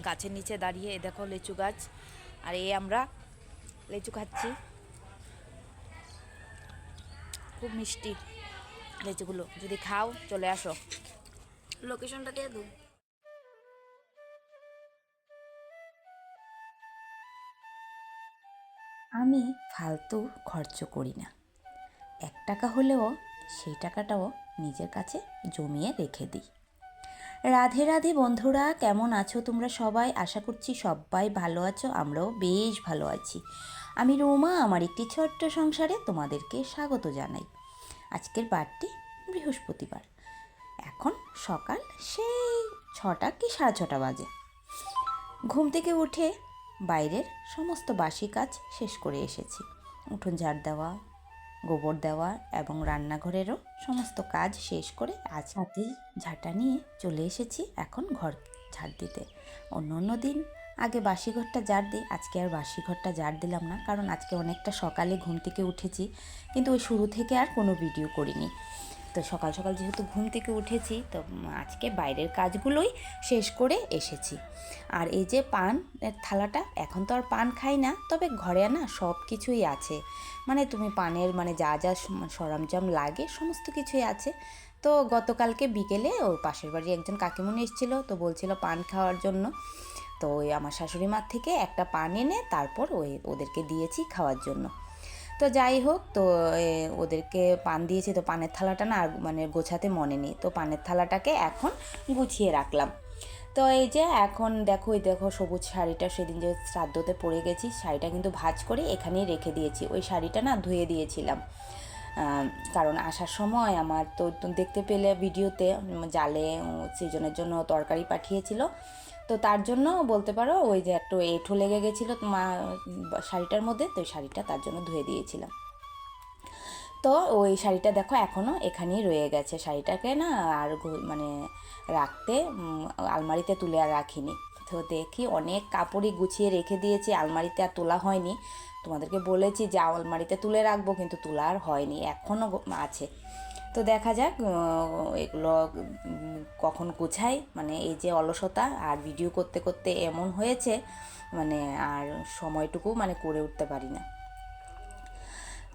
গাছের নিচে দাঁড়িয়ে। এ দেখো লিচু গাছ, আর আমরা লিচু খাচ্ছি। খুব মিষ্টি লিচুগুলো, যদি খাও চলে আসো। লোকেশনটা দিয়ে দাও। আমি ফালতু খরচ করি না। 1 টাকা হলেও সেই টাকাটাও নিজের কাছে জমিয়ে রেখে দিই। রাধে রাধে বন্ধুরা, কেমন আছো তোমরা সবাই? আশা করছি সবাই ভালো আছো, আমরাও বেশ ভালো আছি। আমি রোমা, আমার একটি ছোট্ট সংসারে তোমাদেরকে স্বাগত জানাই। আজকের বারটি বৃহস্পতিবার। এখন সকাল সেই 6টা কি 6:30 বাজে। ঘুম থেকে উঠে বাইরের সমস্ত বাসি কাজ শেষ করে এসেছি। উঠোন ঝাড় দেওয়া, গোবর দেওয়া এবং রান্নাঘরেরও সমস্ত কাজ শেষ করে আজ হাতেই ঝাঁটা নিয়ে চলে এসেছি এখন ঘর ঝাড় দিতে। অন্য দিন আগে বাসি ঘরটা ঝাড় দিই, আজকে আর বাসি ঘরটা ঝাড় দিলাম না, কারণ আজকে অনেকটা সকালে ঘুম থেকে উঠেছি, কিন্তু ওই শুরু থেকে আর কোনো ভিডিও করিনি। তো সকাল সকাল যেহেতু ঘুম থেকে উঠেছি, তো আজকে বাইরের কাজগুলোই শেষ করে এসেছি। আর এই যে পানের থালাটা, এখন তো আর পান খাই না, তবে ঘরে না সব কিছুই আছে, মানে তুমি পানের মানে যা যা সরঞ্জাম লাগে সমস্ত কিছুই আছে। তো গতকালকে বিকেলে ওই পাশের বাড়ি একজন কাকিমণি এসেছিলো, তো বলছিল পান খাওয়ার জন্য। তো ওই আমার শাশুড়ি মার থেকে একটা পান এনে তারপর ওদেরকে দিয়েছি খাওয়ার জন্য। তো যাই হোক, তো ওদেরকে পান দিয়েছি, তো পানের থালাটা না আর মানে গোছাতে মনে নেই, তো পানের থালাটাকে এখন গুছিয়ে রাখলাম। তো এই যে এখন দেখো, দেখো সবুজ শাড়িটা সেদিন যে শ্রাদ্ধতে পরে গেছি, শাড়িটা কিন্তু ভাঁজ করে এখানেই রেখে দিয়েছি। ওই শাড়িটা না ধুয়ে দিয়েছিলাম, কারণ আসার সময় আমার তো দেখতে পেলে ভিডিওতে জালে সিজনের জন্য তরকারি পাঠিয়েছিল, তো তার জন্য বলতে পারো ওই যে একটু এঁঠো লেগে গেছিলো শাড়িটার মধ্যে, তো ওই শাড়িটা তার জন্য ধুয়ে দিয়েছিলাম। তো ওই শাড়িটা দেখো এখনও এখানেই রয়ে গেছে, শাড়িটাকে না আর মানে রাখতে আলমারিতে তুলে আর রাখিনি। তো দেখি অনেক কাপড়ই গুছিয়ে রেখে দিয়েছি, আলমারিতে আর তোলা হয়নি। তোমাদেরকে বলেছি যে আলমারিতে তুলে রাখবো, কিন্তু তোলা আর হয়নি, এখনও আছে। তো দেখা যাক এগুলো কখন গোছাই, মানে এই যে অলসতা আর ভিডিও করতে করতে এমন হয়েছে, মানে আর সময়টুকু মানে করে উঠতে পারি না।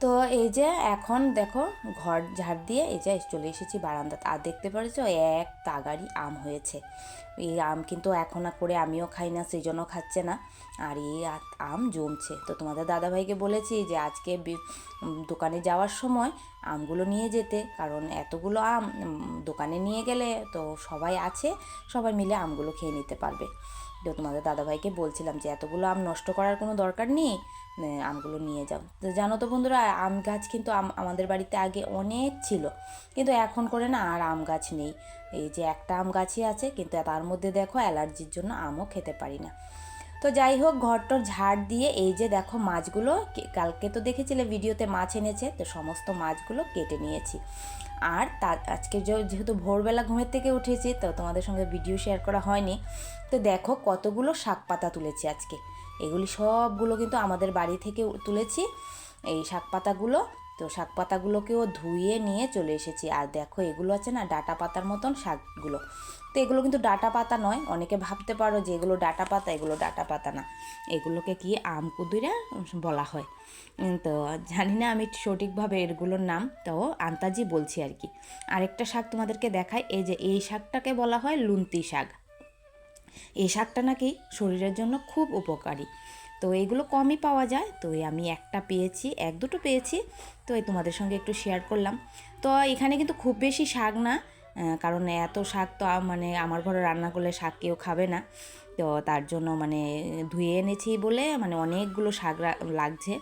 তো এই যে এখন দেখো ঘর ঝাড় দিয়ে এই যে চলে এসেছি বারান্দাতে, আর দেখতে পাচ্ছ এক তাগাড়ি আম হয়েছে। এই আম কিন্তু এখন করে আমিও খাই না, সৃজনও খাচ্ছে না, আর এই আম জমছে। তো তোমাদের দাদাভাইকে বলেছি যে আজকে দোকানে যাওয়ার সময় আমগুলো নিয়ে যেতে, কারণ এতগুলো আম দোকানে নিয়ে গেলে তো সবাই আছে, সবাই মিলে আমগুলো খেয়ে নিতে পারবে। তো তোমাদের দাদাভাইকে বলছিলাম যে এতগুলো আম নষ্ট করার কোনো দরকার নেই, আমগুলো নিয়ে যাও। তো জানো তো বন্ধুরা, আম গাছ কিন্তু আমাদের বাড়িতে আগে অনেক ছিল, কিন্তু এখন করে না আর আম গাছ নেই। এই যে একটা আম গাছই আছে, কিন্তু তার মধ্যে দেখো অ্যালার্জির জন্য আমও খেতে পারি না। তো যাই হোক, ঘরটর ঝাড় দিয়ে এই যে দেখো মাছগুলো, কালকে তো দেখেছিলে ভিডিওতে মাছ এনেছে, তো সমস্ত মাছগুলো কেটে নিয়েছি। আর আজকে যেহেতু ভোরবেলা ঘুমের থেকে উঠেছি, তো তোমাদের সঙ্গে ভিডিও শেয়ার করা হয়নি। তো দেখো কতগুলো শাক পাতা তুলেছি আজকে, এগুলি সবগুলো কিন্তু আমাদের বাড়ি থেকে তুলেছি এই শাক পাতাগুলো। তো শাক পাতাগুলোকেও ধুয়ে নিয়ে চলে এসেছি। আর দেখো এগুলো আছে না ডাঁটা পাতার মতন শাকগুলো, তো এগুলো কিন্তু ডাঁটা পাতা নয়, অনেকে ভাবতে পারো যে এগুলো ডাঁটা পাতা, এগুলো ডাঁটা পাতা না, এগুলোকে কি আমকুদুরা বলা হয়। তো জানি না আমি সঠিকভাবে এগুলোর নাম, তো আন্তাজি বলছি আর কি। আরেকটা শাক তোমাদেরকে দেখাই, এই যে এই শাকটাকে বলা হয় লুন্তি শাক। এই শাকটা নাকি শরীরের জন্য খুব উপকারী, তো এগুলো কমই পাওয়া যায়, তো আমি একটা পেয়েছি, এক দুটো পেয়েছি, তো এই তোমাদের সঙ্গে একটু শেয়ার করলাম। তো এখানে কিন্তু খুব বেশি শাক না, কারণ এত শাক তো মানে আমার ঘরে রান্না করলে শাক কেউ খাবে না, তো তার জন্য মানে ধুয়ে এনেছি বলে মানে অনেকগুলো শাক লাগছে।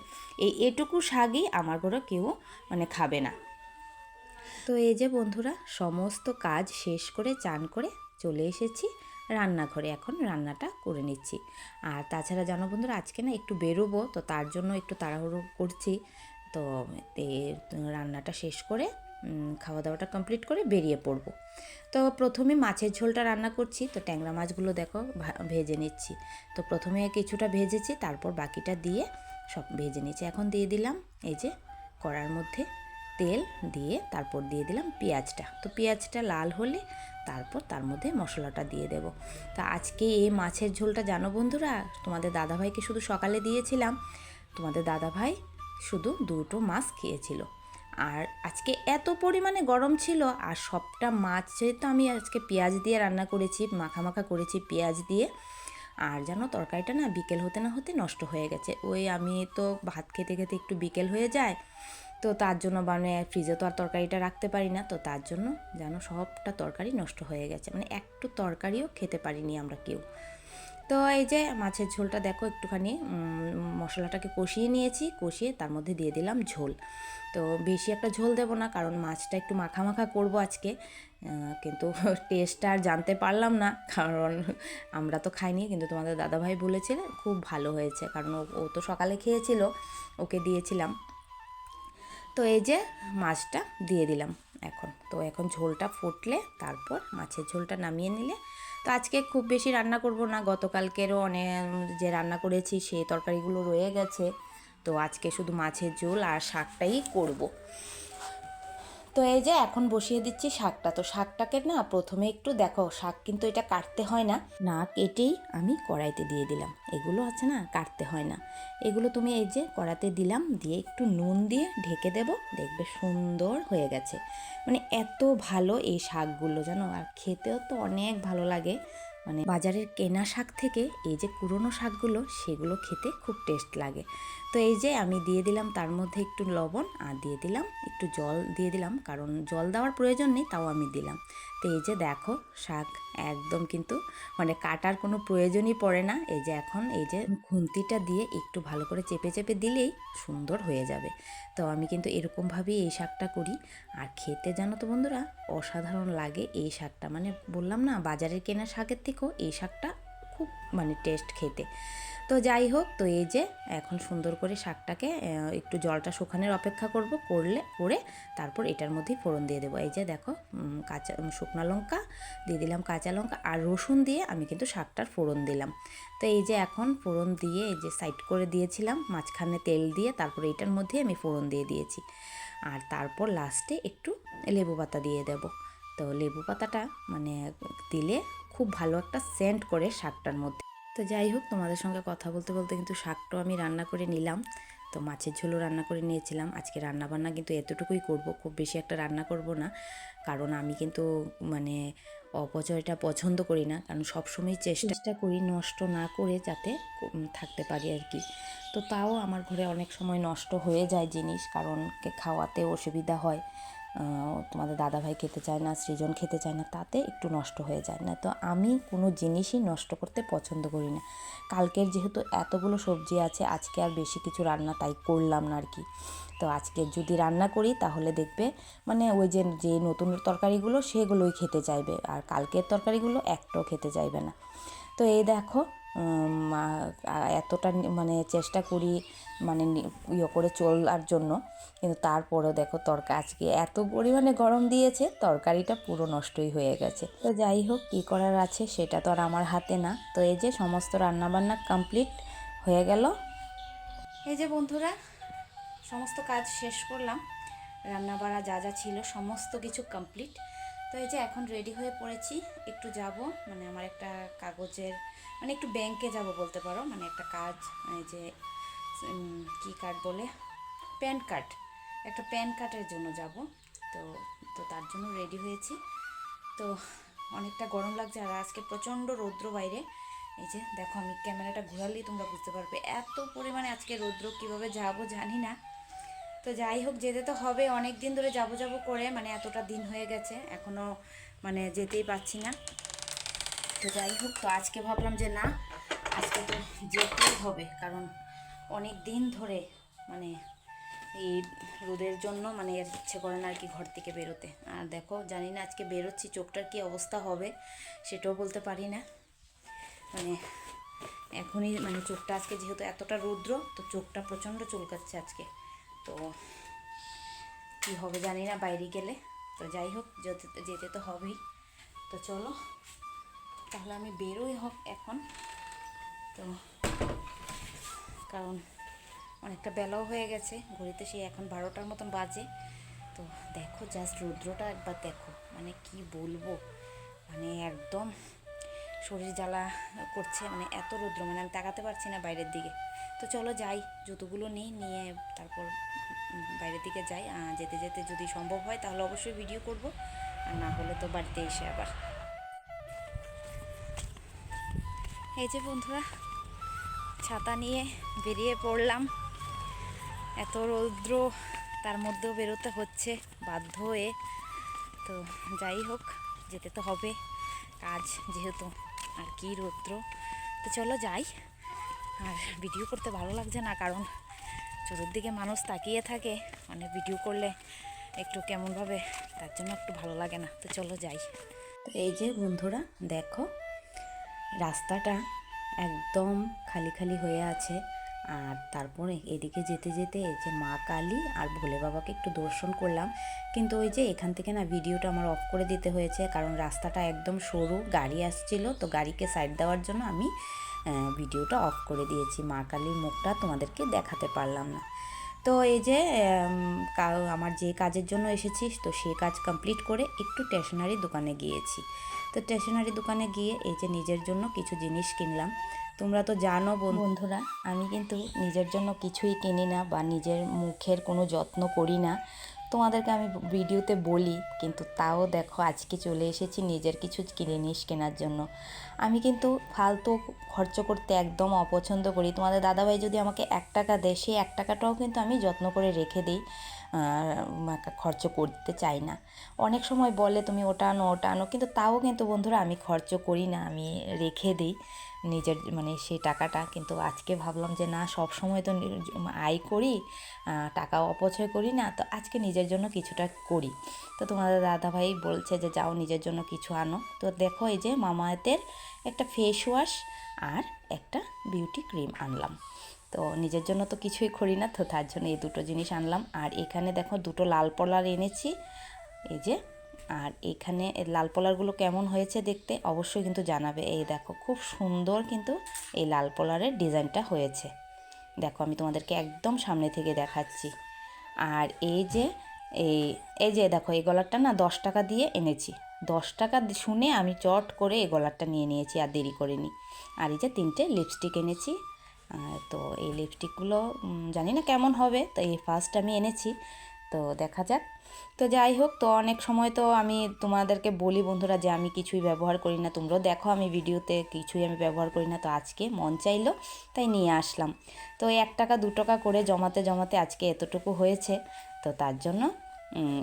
এটুকু শাকই আমার ঘরে কেউ মানে খাবে না। তো এই যে বন্ধুরা, সমস্ত কাজ শেষ করে চান করে চলে এসেছি রান্নাঘরে, এখন রান্নাটা করে নিচ্ছি। আর তাছাড়া জানো বন্ধুরা, আজকে না একটু বেরোবো, তো তার জন্য একটু তাড়াহুড়ো করছি। তো রান্নাটা শেষ করে খাওয়া দাওয়াটা কমপ্লিট করে বেরিয়ে পড়বো। তো প্রথমে মাছের ঝোলটা রান্না করছি, তো ট্যাংরা মাছগুলো দেখো ভেজে নিচ্ছি। তো প্রথমে কিছুটা ভেজেছি, তারপর বাকিটা দিয়ে সব ভেজে নিচ্ছি। এখন দিয়ে দিলাম এই যে কড়ার মধ্যে তেল দিয়ে তারপর দিয়ে দিলাম পেঁয়াজটা। তো পেঁয়াজটা লাল হলে তারপর তার মধ্যে মশলাটা দিয়ে দেব। তা আজকে এই মাছের ঝোলটা জানো বন্ধুরা, তোমাদের দাদাভাইকে শুধু সকালে দিয়েছিলাম, তোমাদের দাদাভাই শুধু 2টো মাছ খেয়েছিল। আর আজকে এত পরিমাণে গরম ছিল, আর সবটা মাছ যেহেতু আমি আজকে পেঁয়াজ দিয়ে রান্না করেছি, মাখা মাখা করেছি পেঁয়াজ দিয়ে। আর জানো তরকারিটা না বিকেল হতে না হতে নষ্ট হয়ে গেছে। ওই আমি তো ভাত খেতে খেতে একটু বিকেল হয়ে যায়, তো তার জন্য মানে ফ্রিজে তো আর তরকারিটা রাখতে পারি না, তো তার জন্য জানো সবটা তরকারি নষ্ট হয়ে গেছে, মানে একটু তরকারিও খেতে পারিনি আমরা কেউ। তো এই যে মাছের ঝোলটা দেখো একটুখানি মশলাটাকে কষিয়ে নিয়েছি, কষিয়ে তার মধ্যে দিয়ে দিলাম ঝোল। তো বেশি একটা ঝোল দেবো না, কারণ মাছটা একটু মাখা মাখা করবো আজকে, কিন্তু টেস্টটা আর জানতে পারলাম না, কারণ আমরা তো খাইনি, কিন্তু তোমাদের দাদাভাই বলেছিল খুব ভালো হয়েছে, কারণ ও তো সকালে খেয়েছিল, ওকে দিয়েছিলাম। তো এই যে মাছটা দিয়ে দিলাম এখন। তো এখন ঝোলটা ফুটলে তারপর মাছের ঝোলটা নামিয়ে নিলে। তো আজকে খুব বেশি রান্না করব না, গতকালকেরও অনেক যে রান্না করেছি সেই তরকারিগুলো রয়ে গেছে, তো আজকে শুধু মাছের ঝোল আর শাকটাই করব। তো এই যে এখন বসিয়ে দিচ্ছি শাকটা। তো শাকটাকে না প্রথমে একটু দেখো, শাক কিন্তু এটা কাটতে হয় না, না কেটেই আমি কড়াইতে দিয়ে দিলাম। এগুলো আছে না কাটতে হয় না, এগুলো তুমি এই যে কড়াতে দিলাম, দিয়ে একটু নুন দিয়ে ঢেকে দেব, দেখবে সুন্দর হয়ে গেছে। মানে এত ভালো এই শাকগুলো জানো, আর খেতেও তো অনেক ভালো লাগে। মানে বাজারের কেনা শাক থেকে এই যে পুরনো শাকগুলো, সেগুলো খেতে খুব টেস্ট লাগে। তো এই যে আমি দিয়ে দিলাম তার মধ্যে একটু লবণ, আর দিয়ে দিলাম একটু জল দিয়ে দিলাম, কারণ জল দেওয়ার প্রয়োজন নেই, তাও আমি দিলাম। তো এই যে দেখো শাক একদম কিন্তু মানে কাটার কোনো প্রয়োজনই পড়ে না। এই যে এখন এই যে খুন্তিটা দিয়ে একটু ভালো করে চেপে চেপে দিলেই সুন্দর হয়ে যাবে। তো আমি কিন্তু এরকমভাবেই এই শাকটা করি, আর খেতে জানো তো বন্ধুরা অসাধারণ লাগে এই শাকটা। মানে বললাম না বাজারের কেনা শাকের থেকেও এই শাকটা খুব মানে টেস্ট খেতে। তো যাই হোক, তো এই যে এখন সুন্দর করে শাকটাকে একটু জলটা শুকানোর অপেক্ষা করে তারপর এটার মধ্যেই ফোড়ন দিয়ে দেবো। এই যে দেখো কাঁচা শুকনো লঙ্কা দিয়ে দিলাম, কাঁচা লঙ্কা আর রসুন দিয়ে আমি কিন্তু শাকটার ফোড়ন দিলাম। তো এই যে এখন ফোড়ন দিয়ে এই যে সাইড করে দিয়েছিলাম, মাঝখানে তেল দিয়ে তারপর এটার মধ্যে আমি ফোড়ন দিয়ে দিয়েছি, আর তারপর লাস্টে একটু লেবু পাতা দিয়ে দেব। তো লেবু পাতাটা মানে দিলে খুব ভালো একটা সেন্ট করে শাকটার মধ্যে। তো যাই হোক, তোমাদের সঙ্গে কথা বলতে বলতে কিন্তু শাকটাও আমি রান্না করে নিলাম। তো মাছের ঝোলও রান্না করে নিয়েছিলাম। আজকে রান্নাবান্না কিন্তু এতটুকুই করব, খুব বেশি একটা রান্না করব না, কারণ আমি কিন্তু মানে অপচয়টা পছন্দ করি না, কারণ সবসময় চেষ্টা করি নষ্ট না করে যাতে থাকতে পারি আর কি। তো তাও আমার ঘরে অনেক সময় নষ্ট হয়ে যায় জিনিস, কারণ খাওয়াতে অসুবিধা হয়। তোমাদের দাদাভাই খেতে চায় না, সৃজন খেতে চায় না, তাতে একটু নষ্ট হয়ে যায় না। তো আমি কোনো জিনিসই নষ্ট করতে পছন্দ করি না। কালকের যেহেতু এতগুলো সবজি আছে, আজকে আর বেশি কিছু রান্না তাই করলাম না আর কি। তো আজকে যদি রান্না করি তাহলে দেখবে মানে ওই যে যে নতুন তরকারিগুলো সেগুলোই খেতে চাইবে, আর কালকের তরকারিগুলো একটাও খেতে চাইবে না। তো এই দেখো এতটা মানে চেষ্টা করি মানে ইয়ে করে চলার জন্য, কিন্তু তারপরেও দেখো আজকে এত পরিমাণে গরম দিয়েছে, তরকারিটা পুরো নষ্টই হয়ে গেছে। তো যাই হোক, কী করার আছে সেটা তো আর আমার হাতে না। তো এই যে সমস্ত রান্নাবান্না কমপ্লিট হয়ে গেল। এই যে বন্ধুরা সমস্ত কাজ শেষ করলাম, রান্নাবাড়া যা যা ছিল সমস্ত কিছু কমপ্লিট। তো এই যে এখন রেডি হয়ে পড়েছি, একটু যাব মানে আমার একটা কাগজের মানে একটু ব্যাংকে যাব বলতে পারো, মানে একটা কাজ, এই যে কী কার্ড বলে, প্যান কার্ড, একটা প্যান কার্ডের জন্য যাব। তো তো তার জন্য রেডি হয়েছি। তো অনেকটা গরম লাগছে, আর আজকে প্রচণ্ড রৌদ্র বাইরে। এই যে দেখো আমি ক্যামেরাটা ঘোরালেই তোমরা বুঝতে পারবে এত পরিমাণে আজকে রৌদ্র, কীভাবে যাবো জানি না। তো যাই হোক, যেতে তো হবে, অনেক দিন ধরে যাবো করে মানে এতটা দিন হয়ে গেছে, এখনও মানে যেতেই পারছি না। তো যাই হোক, তো আজকে ভাবলাম যে না, আজকে তো যেতেই হবে, কারণ অনেক দিন ধরে মানে এই রোদের জন্য মানে ইচ্ছে করে না আর কি ঘর থেকে বেরোতে। আর দেখো জানি না আজকে বেরোচ্ছি চোখটার কী অবস্থা হবে সেটাও বলতে পারি না। মানে এখনই মানে চোখটা আজকে যেহেতু এতটা রৌদ্র, তো চোখটা প্রচণ্ড চুলকাচ্ছে আজকে। তো কী হবে জানি না বাইরে গেলে। তো যাই হোক, যেতে তো হবেই। তো চলো তাহলে আমি বেরোই হোক এখন, তো কারণ অনেকটা বেলাও হয়ে গেছে, ঘড়িতে সেই এখন 12টার মতন বাজে। তো দেখো জাস্ট রৌদ্রটা একবার দেখো, মানে কি বলবো, মানে একদম শরীর জ্বালা করছে, মানে এত রৌদ্র, মানে আমি তাকাতে পারছি না বাইরের দিকে। তো চলো যাই, জুতোগুলো নিয়ে তারপর বাইরের দিকে যাই। যেতে যেতে যদি সম্ভব হয় তাহলে অবশ্যই ভিডিও করব, আর না হলে তো বাড়িতে এসে আবার। এই যে বন্ধুরা, ছাতা নিয়ে বেরিয়ে পড়লাম। এত রৌদ্র, তার মধ্যেও বেরোতে হচ্ছে বাধ্য হয়ে। তো যাই হোক, যেতে তো হবে, কাজ যেহেতু, আর কি রৌদ্র। তো চলো যাই। আর ভিডিও করতে ভালো লাগছে না, কারণ চতুর্দিকে মানুষ তাকিয়ে থাকে, মানে ভিডিও করলে একটু কেমনভাবে, তার জন্য একটু ভালো লাগে না। তো চলো যাই। তো এই যে বন্ধুরা দেখো, রাস্তাটা একদম খালি খালি হয়ে আছে। আর তারপরে এদিকে যেতে যেতে এই যে মা কালী আর ভোলে বাবাকে একটু দর্শন করলাম। কিন্তু ওই যে এখান থেকে না ভিডিওটা আমার অফ করে দিতে হয়েছে, কারণ রাস্তাটা একদম সরু, গাড়ি আসছিল, তো গাড়িকে সাইড দেওয়ার জন্য আমি ভিডিওটা অফ করে দিয়েছি। মা কালীর মুখটা তোমাদেরকে দেখাতে পারলাম না। তো এই যে আমার যে কাজের জন্য এসেছি, তো সেই কাজ কমপ্লিট করে একটু স্টেশনারি দোকানে গিয়েছি। তো স্টেশনারি দোকানে গিয়ে এই যে নিজের জন্য কিছু জিনিস কিনলাম। তোমরা তো জানো বন্ধুরা, আমি কিন্তু নিজের জন্য কিছুই কিনি না বা নিজের মুখের কোনো যত্ন করি না। তোমাদেরকে আমি ভিডিওতে বলি, কিন্তু তাও দেখো আজকে চলে এসেছি নিজের কিছু জিনিস কেনার জন্য। আমি কিন্তু ফালতু খরচ করতে একদম অপছন্দ করি। তোমাদের দাদাভাই যদি আমাকে 1 টাকা দেয়, সেই 1 টাকাটাও কিন্তু আমি যত্ন করে রেখে দিই, খরচ করতে চাই না। অনেক সময় বলে তুমি ওটা আনো, কিন্তু তাও কিন্তু বন্ধুরা আমি খরচ করি না, আমি রেখে দিই নিজের, মানে সেই টাকাটা। কিন্তু আজকে ভাবলাম যে না, সব সময় তো আয় করি, টাকা অপচয় করি না, তো আজকে নিজের জন্য কিছুটা করি। তো তোমাদের দাদাভাই বলছে যে যাও নিজের জন্য কিছু আনো। তো দেখো এই যে মামাআর্থের একটা ফেস ওয়াশ আর একটা বিউটি ক্রিম আনলাম। তো নিজের জন্য তো কিছুই করি না, তো তার জন্য এই দুটো জিনিস আনলাম। আর এখানে দেখো দুটো লাল পলার এনেছি, এই যে। আর এখানে লাল পলারগুলো কেমন হয়েছে দেখতে অবশ্যই কিন্তু জানাবে। এই দেখো খুব সুন্দর কিন্তু এই লাল পলারের ডিজাইনটা হয়েছে। দেখো আমি তোমাদেরকে একদম সামনে থেকে দেখাচ্ছি। আর এই যে দেখো, এই গলারটা না 10 টাকা দিয়ে এনেছি। 10 টাকা শুনে আমি চট করে এই গলারটা নিয়ে নিয়েছি, আর দেরি করিনি। আর এই যে 3টে লিপস্টিক এনেছি। তো এই লিপস্টিকগুলো জানি না কেমন হবে, তো এই ফার্স্ট আমি এনেছি, তো দেখা যাক। তো যাই হোক, তো অনেক সময় তো আমি তোমাদেরকে বলি বন্ধুরা যে আমি কিছুই ব্যবহার করি না, তোমরাও দেখো আমি ভিডিওতে কিছুই আমি ব্যবহার করি না। তো আজকে মন চাইলো তাই নিয়ে আসলাম। তো 1 টাকা 2 টাকা করে জমাতে জমাতে আজকে এতটুকু হয়েছে। তো তার জন্য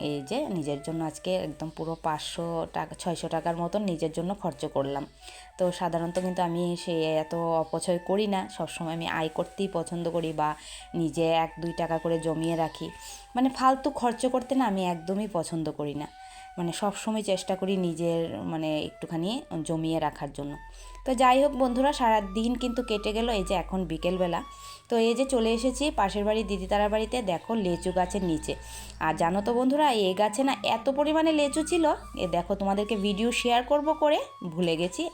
এই যে নিজের জন্য আজকে একদম পুরো 500 টাকা 600 টাকার মতন নিজের জন্য খরচ করলাম। তো সাধারণত কিন্তু আমি সে এত অপচয় করি না, সবসময় আমি আয় করতেই পছন্দ করি, বা নিজে 1-2 টাকা করে জমিয়ে রাখি। মানে ফালতু খরচ করতে না আমি একদমই পছন্দ করি না, মানে সব সময় চেষ্টা করি নিজের মানে একটুখানি জমিয়ে রাখার জন্য। তো যাই হোক বন্ধুরা, সারা দিন কিন্তু কেটে গেল। এই যে এখন বিকেলবেলা, তো এই যে চলে এসেছি পাশের বাড়ি দিদিতারার বাড়িতে। দেখো লেচু গাছের নিচে, আর জানো তো বন্ধুরা, এই গাছে না এত পরিমাণে লেচু ছিল, এ দেখো তোমাদেরকে ভিডিও শেয়ার করব করে ভুলে গেছি।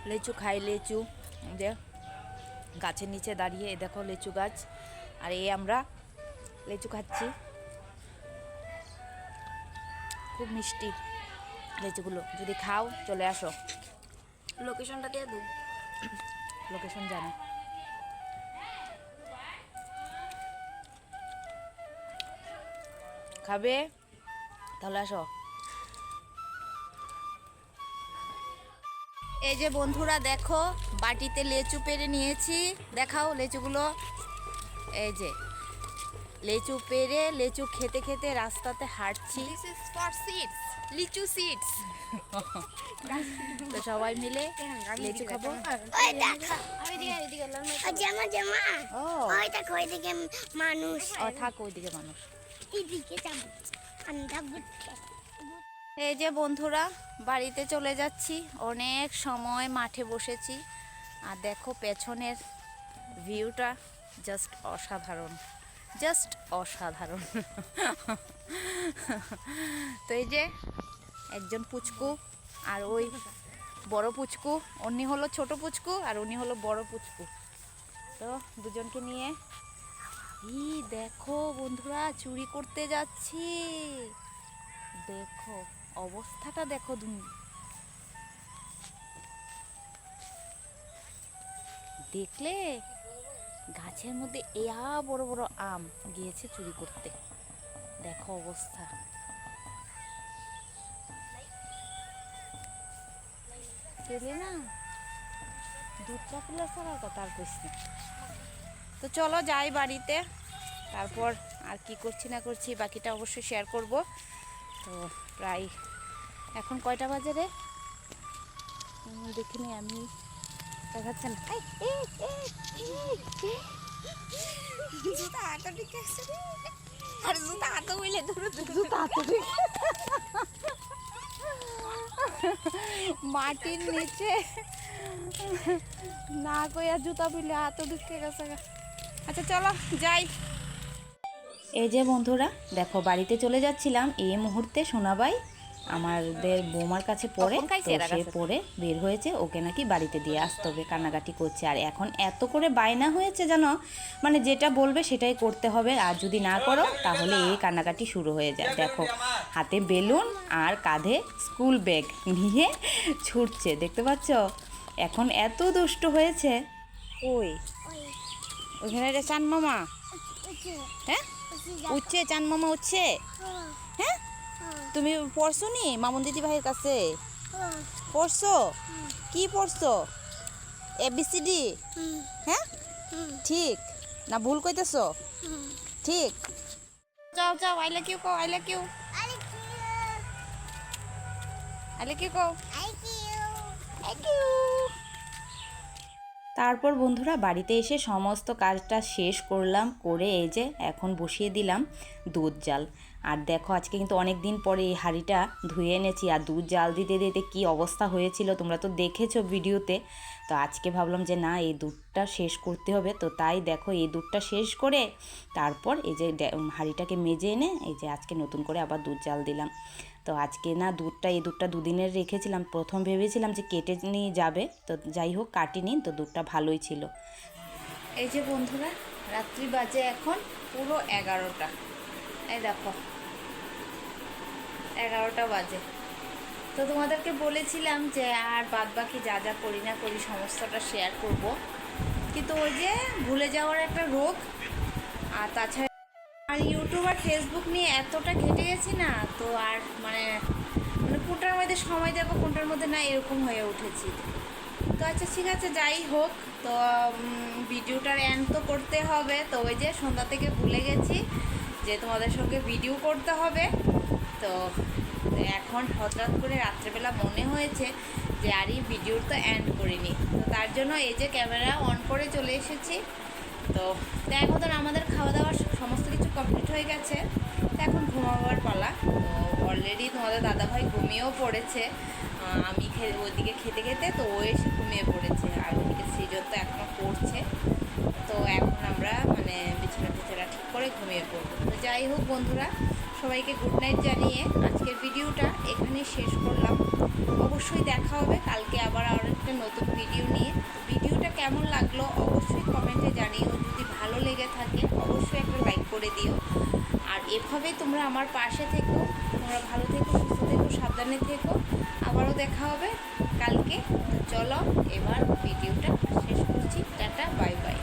লেচু খাই, লেচু যে গাছের নিচে দাঁড়িয়ে, এ দেখো লেচু গাছ, আর আমরা লেচু খাচ্ছি। খুব মিষ্টি লেচুগুলো, যদি খাও চলে আসো। লোকেশনটা দিয়ে দেবো। লোকেশন জানো? খাবে তাহলে আসো। এই যে বন্ধুরা দেখো, বাটিতে লেচু পেড়ে নিয়েছি, দেখাও লেচুগুলো। এই যে লেচু পেড়ে, লেচু খেতে খেতে রাস্তাতে হাঁটছি। This is for seeds, লিচু seeds. তো সবাই মিলে লেচু খাবো। ওই দেখো, এদিকে ও জামা জামা ও ওই দেখো ওইদিকে মানুষ ও থাক, ওইদিকে মানুষ। এইদিকে যাবো আমরা ঘুরতে। এই যে বন্ধুরা, বাড়িতে চলে যাচ্ছি। অনেক সময় মাঠে বসেছি, আর দেখো পেছনের ভিউটা জাস্ট অসাধারণ, জাস্ট অসাধারণ। তো এই যে একজন পুচকু, আর ওই বড় পুচকু, উনি হলো ছোট পুচকু আর উনি হলো বড় পুচকু। তো তো দুজনকে নিয়ে দেখো বন্ধুরা চুরি করতে যাচ্ছি। দেখো অবস্থাটা দেখো তুমি, দেখলে গাছের মধ্যে বড় বড় আম গিয়েছে চুরি করতে। দেখো অবস্থা। পেলে না দুধ চাপিলা ছাড়ার কথা আর কইস না। তো চলো যাই বাড়িতে, তারপর আর কি করছি না করছি বাকিটা অবশ্যই শেয়ার করব। তো প্রায় এখন কয়টা বাজে রে দেখিনি আমি, দেখাচ্ছে না। জুতা হাতে ঢুকে আছে আর জুতা হাতে হইলে ধরো জুতা হাতে মাটির নিচে না কইয়া জুতা পিলে হাতে ঢুকে গেছে। আচ্ছা চলো যাই। এই যে বন্ধুরা দেখো বাড়িতে চলে যাচ্ছিলাম, এই মুহূর্তে সোনাবাই আমাদের বৌমার কাছে পড়ে, কখন খাইছে তো এরা সে কাছে? পড়ে বের হয়েছে, ওকে নাকি বাড়িতে দিয়ে আসতে হবে, কান্নাকাটি করছে। আর এখন এত করে বায়না হয়েছে জানো, মানে যেটা বলবে সেটাই করতে হবে, আর যদি না করো তাহলে এই কান্নাকাটি শুরু হয়ে যায়। দেখো হাতে বেলুন আর কাঁধে স্কুল ব্যাগ নিয়ে ছুটছে, দেখতে পাচ্ছ? এখন এত দুষ্ট হয়েছে। ওই ওইখানে রে চান মামা, হ্যাঁ উঠছে চান মামা উঠছে। হ্যাঁ তুমি পড়ছো নি মামুন দিদি ভাইয়ের কাছে? পড়ছো? কি পড়ছো? ABCD? হ্যাঁ ঠিক না ভুল কইতেছো? ঠিক। যাও যাও, আই লাইক ইউ কও, I like you, I like you কও, থ্যাংক ইউ। তারপর বন্ধুরা বাড়িতে এসে সমস্ত কাজটা শেষ করলাম, করে এই যে এখন বসিয়ে দিলাম দুধ জাল। আর দেখো আজকে কিন্তু অনেক দিন পরে এই হাঁড়িটা ধুয়ে এনেছি, আর দুধ জাল দিতে দিতে কি অবস্থা হয়েছিল তোমরা তো দেখেছো ভিডিওতে। তো আজকে ভাবলাম যে না এই দুধটা শেষ করতে হবে, তো তাই দেখো এই দুধটা শেষ করে তারপর এই যে হাঁড়িটাকে মেজে এনে এই যে আজকে নতুন করে আবার দুধ জাল দিলাম। তো আজকে না এই দুধটা দুদিনের রেখেছিলাম, প্রথম ভেবেছিলাম যে কেটে নিয়ে যাবে, তো যাই হোক কাটিনি, তো দুধটা ভালোই ছিল। এই যে বন্ধুরা রাত্রি বাজে এখন পুরো 11টা, এই দেখো 11টা বাজে। তো তোমাদেরকে বলেছিলাম যে আর বাদ বাকি যা যা করি না করি সমস্তটা শেয়ার করব, কিন্তু ওই যে ভুলে যাওয়ার একটা রোগ, আর তাছাড়া আর ইউটিউব আর ফেসবুক নিয়ে এতটা ঘেটে গেছি না, তো আর মানে কোনটার মধ্যে সময় দেবো কোনটার মধ্যে না এরকম হয়ে উঠেছি। তো আচ্ছা ঠিক আছে যাই হোক, তো ভিডিওটার এন্ড তো করতে হবে। তো ওই যে সন্ধ্যা থেকে ভুলে গেছি যে তোমাদের সঙ্গে ভিডিও করতে হবে। তো এখন হঠাৎ করে রাত্রেবেলা মনে হয়েছে যে আর এই ভিডিওর তো এন্ড করিনি, তো তার জন্য এই যে ক্যামেরা অন করে চলে এসেছি। তো এখন তো আমাদের খাওয়া দাওয়ার সমস্ত কিছু কমপ্লিট হয়ে গেছে, তো এখন ঘুমাবার পালা। তো অলরেডি তোমাদের দাদাভাই ঘুমিয়েও পড়েছে, আমি ওইদিকে খেতে খেতে তো ও এসে ঘুমিয়ে পড়েছে, আর ওইদিকে সৃজন তো এখনও পড়ছে। তো এখন আমরা মানে বিছানা টিছানা ঠিক করে ঘুমিয়ে পড়বো। তো যাই হোক বন্ধুরা, সবাইকে গুড নাইট জানিয়ে আজকের ভিডিওটা এখানেই শেষ করলাম। অবশ্যই দেখা হবে কালকে আবার একটা নতুন ভিডিও নিয়ে। তো ভিডিওটা কেমন লাগলো অবশ্যই কমেন্টে জানিও, যদি ভালো লেগে থাকে অবশ্যই একটা লাইক করে দিও। আর এভাবে তোমরা আমার পাশে থেকো, তোমরা ভালো থেকো, সুস্থ থেকো, সাবধানে থেকো। আবারও দেখা হবে কালকে। তো চলো এবার ভিডিওটা শেষ করছি, টাটা বাই বাই।